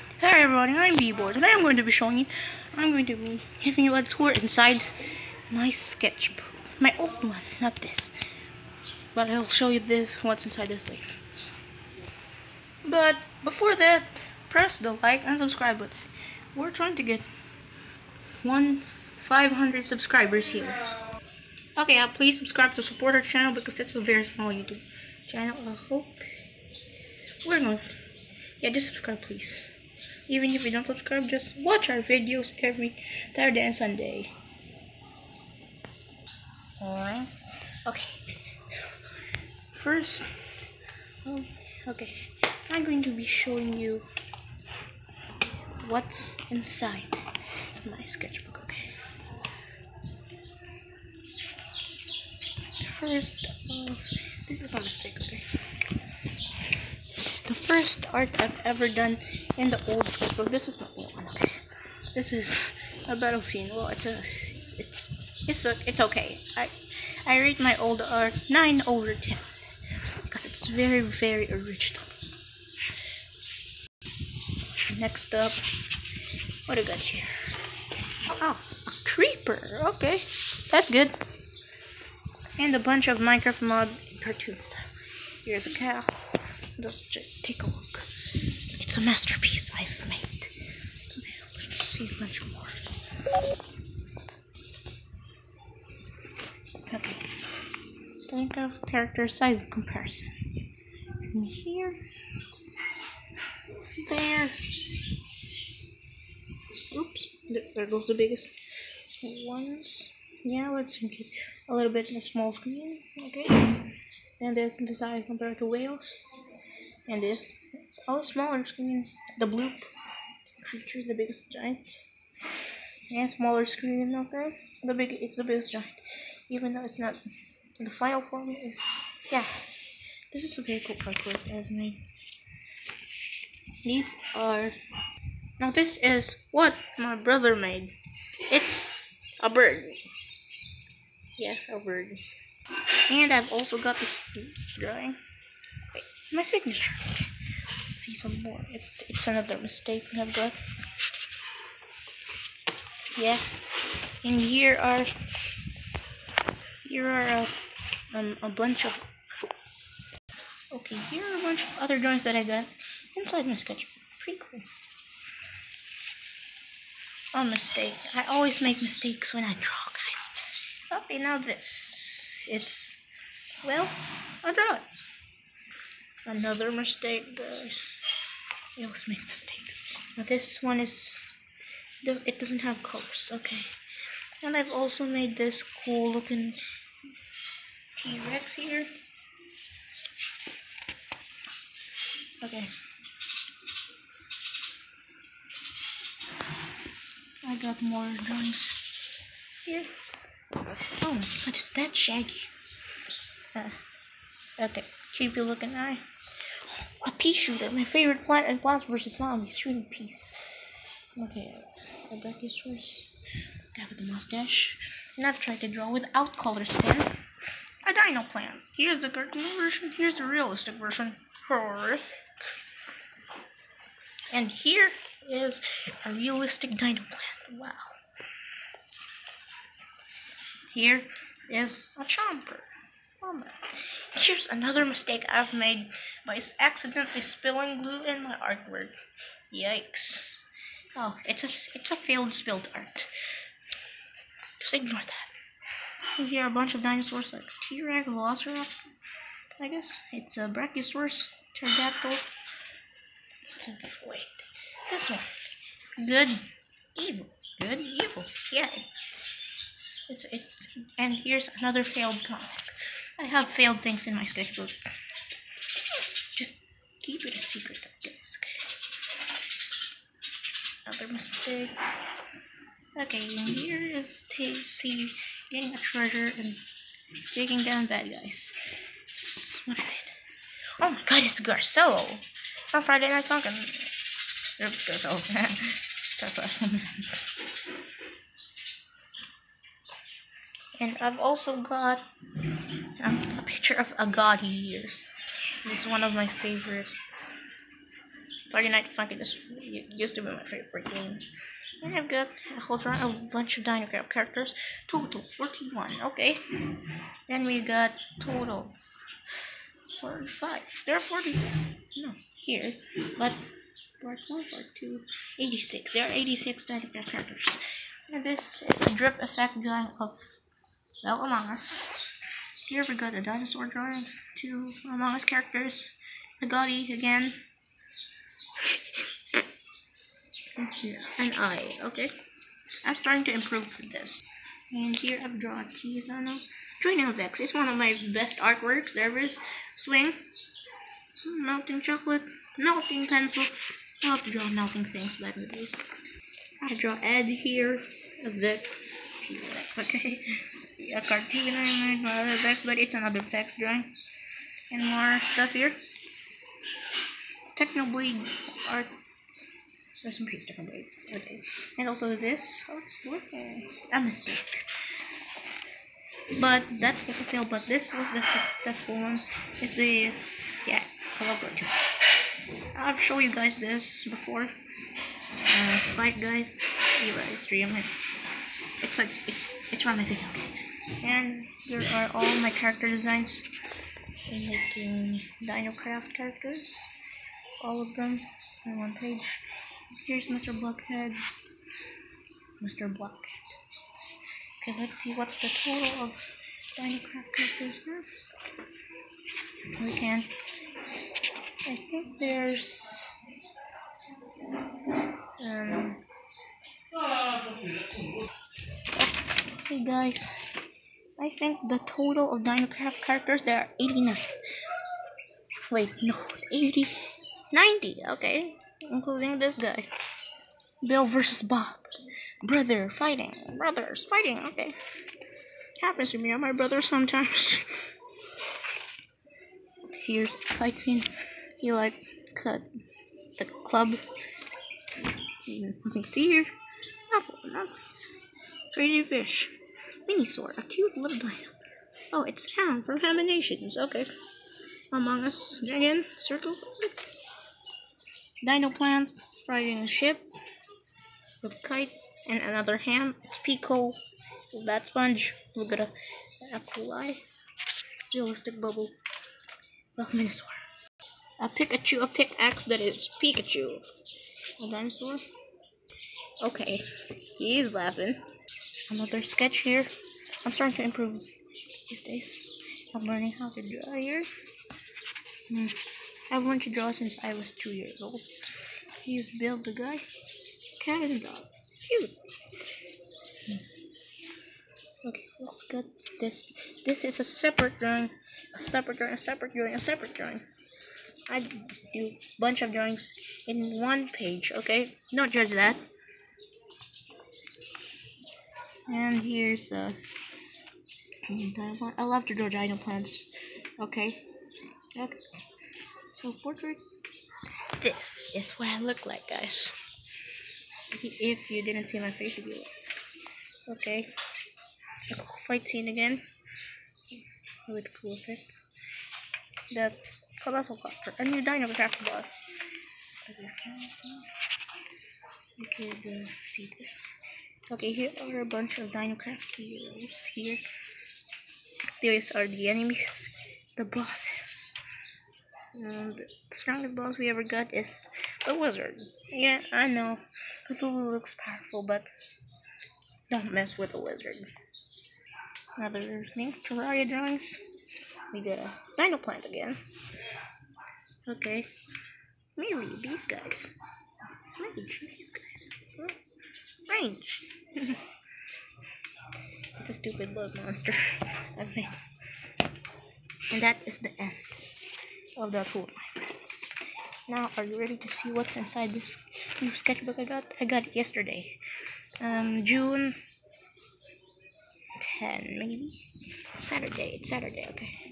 Hey everybody, I'm B-Boy. Today I'm going to be giving you a tour inside my sketchbook. My old one, not this. But I'll show you what's inside this later. But before that, press the like and subscribe button. We're trying to get 500 subscribers here. Okay, please subscribe to support our channel because it's a very small YouTube channel. I hope we're going. Yeah, just subscribe, please. Even if you don't subscribe, just watch our videos every Saturday and Sunday. Alright. Okay. First, okay, I'm going to be showing you what's inside my sketchbook. Okay. First, this is a mistake. Okay. The first art I've ever done in the old sketchbook. This is my old one. Okay. This is a battle scene. Well, it's okay. I rate my old art 9/10 because it's very, very original. Next up, what do I got here? Oh, a creeper. Okay, that's good. And a bunch of Minecraft mod cartoon stuff. Here's a cow. Just take a look. It's a masterpiece I've made. Okay, let's see much more. Okay. Think of character size comparison. And here. There. Oops. There goes the biggest ones. Yeah, let's make it a little bit in a small screen. Okay. And this the size compared to whales. And this is a smaller screen. The blue creature is the biggest giant. And smaller screen, okay? It's the biggest giant. Even though it's not the final form is this is a very cool artwork I've made. This is what my brother made. It's a bird. Yeah, a bird. And I've also got this drawing. Wait, my signature. Let's see some more. It's another mistake I've got. Yeah. And here are a bunch of other drawings that I got inside my sketchbook. Pretty cool. A mistake. I always make mistakes when I draw, guys. Okay, now this. I draw it. Another mistake, guys. I always make mistakes. Now this one it doesn't have colors. Okay. And I've also made this cool looking T-Rex here. Okay. I got more drawings here. Oh, what is that, Shaggy? Okay, creepy looking eye. A pea shooter, my favorite plant in Plants vs. Zombies, shooting peas. Okay, a Brachiosaurus. Guy with the mustache. And I've tried to draw without colors there. A dino plant. Here's the cartoon version, here's the realistic version. Horrific. And here is a realistic dino plant. Wow. Here is a chomper. Oh, here's another mistake I've made by accidentally spilling glue in my artwork. Yikes. Oh, it's a failed spilled art. Just ignore that. And here are a bunch of dinosaurs like T-Rex, Velociraptor. I guess it's a Brachiosaurus, Pterodactyl. Wait, this one. Good, evil. Yeah. And here's another failed comic. I have failed things in my sketchbook. Just keep it a secret, I guess. Okay. Another mistake. Okay, and here is Stacy getting a treasure and taking down bad guys. That's what I did. Oh my god, it's Garcelle! On Friday Night Funkin'. Oops, Garcelle. And I've also got a picture of a god here. This is one of my favorite Friday Night Funkin' used to be my favorite game. And I've got a bunch of Dinocraft characters. Total 41. Okay. Then we got total 45. There are 40. No, here. But part 1, part 2, 86. There are 86 Dinocraft characters. And this is a drip effect drawing of, well, Among Us. Here we got a dinosaur drawing, 2 Among Us characters, a Gotti again, an eye. Okay, I'm starting to improve with this. And here I've drawn teeth on them. Training of X is one of my best artworks there is. Swing, melting chocolate, melting pencil. I love to draw melting things back in the days. I draw Ed here, a Vex, T-Rex, okay. A Cartina, another Vex, but it's another Vex drawing. And more stuff here. Technoblade art. There's some piece Technoblade. Okay. And also this. Oh, okay. A mistake. But that was a fail, but this was the successful one. It's the, yeah, I love cartoons. I've shown you guys this before. Spike Guy. Eli stream. It's from my video game. And here are all my character designs. I'm making Dinocraft characters. All of them on one page. Here's Mr. Blockhead. Mr. Blockhead. Okay, let's see what's the total of Dinocraft characters here. We can. I think there's okay guys, I think the total of Dinocraft characters there are 89. Wait, no, 80, 90, okay, including this guy. Bill versus Bob. Brothers fighting, okay. Happens to me and my brother sometimes. Here's fight scene. He like cut the club. You can see here. Apple, Crazy Fish. Minisaur, a cute little dino. Oh, it's Ham from Haminations. Okay. Among Us again. Circle. Dino Plant riding a ship with Kite and another Ham. It's Pico. Bat Sponge. Look at a cool eye. Realistic Bubble. Well, Minisaur. A Pikachu, a pickaxe that is Pikachu. A dinosaur. Okay, he's laughing. Another sketch here. I'm starting to improve these days. I'm learning how to draw here. I've learned to draw since I was 2 years old. He's Bill the guy. Cat and dog. Cute. Okay, let's get this. This is a separate drawing. A separate drawing. I do a bunch of drawings in one page, okay? Don't judge that. And here's I love to draw dino plants. Okay. So portrait. This is what I look like, guys. If you didn't see my face, you'd be like, okay. A cool fight scene again with cool effects. The Colossal Cluster, a new Dinocraft boss. You could see this. Okay, here are a bunch of Dinocraft heroes here. These are the enemies, the bosses. And the strongest boss we ever got is the wizard. Yeah, I know, Cthulhu looks powerful, but don't mess with the wizard. Other things, Terraria drawings. We did a Dino Plant again. Okay, maybe these guys. Range. It's a stupid bug monster I've made. And that is the end of that tour, my friends. Now, are you ready to see what's inside this new sketchbook I got? I got it yesterday. June 10, maybe? Saturday. It's Saturday, okay.